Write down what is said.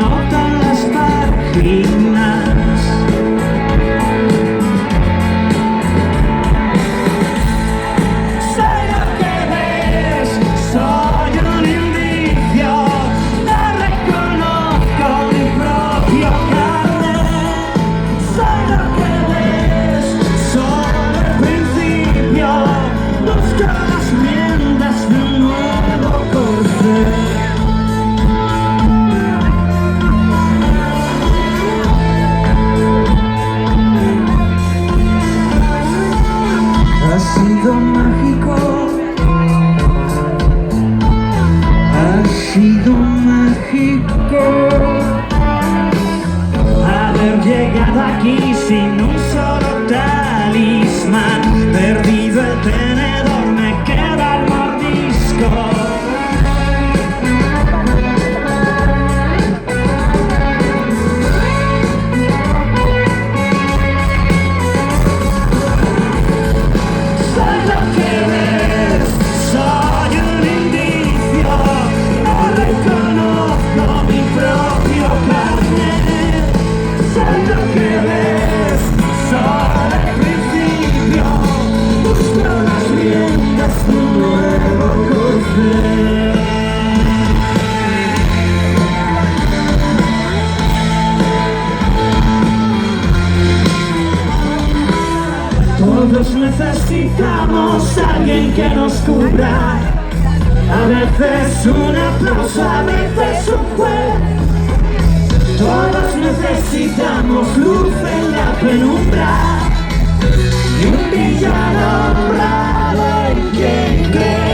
anotan las páginas. Soy lo que ves, soy un indicio, no reconozco mi propio carnet. Soy lo que ves, solo el principio, busco las riendas de un nuevo corcel. Ha sido mágico, ha sido mágico haber llegado aquí sin un solo talismán. Perdido el tenedor, me queda el mordisco. Soy lo que ves, soy un indicio, no reconozco mi propio carnet. Soy lo que ves, solo el principio, busco las riendas de un nuevo corcel. Todos necesitamos a alguien que nos cubra. A veces un aplauso, a veces un juez. Todos necesitamos luz en la penumbra y un villano honrado en quien creer.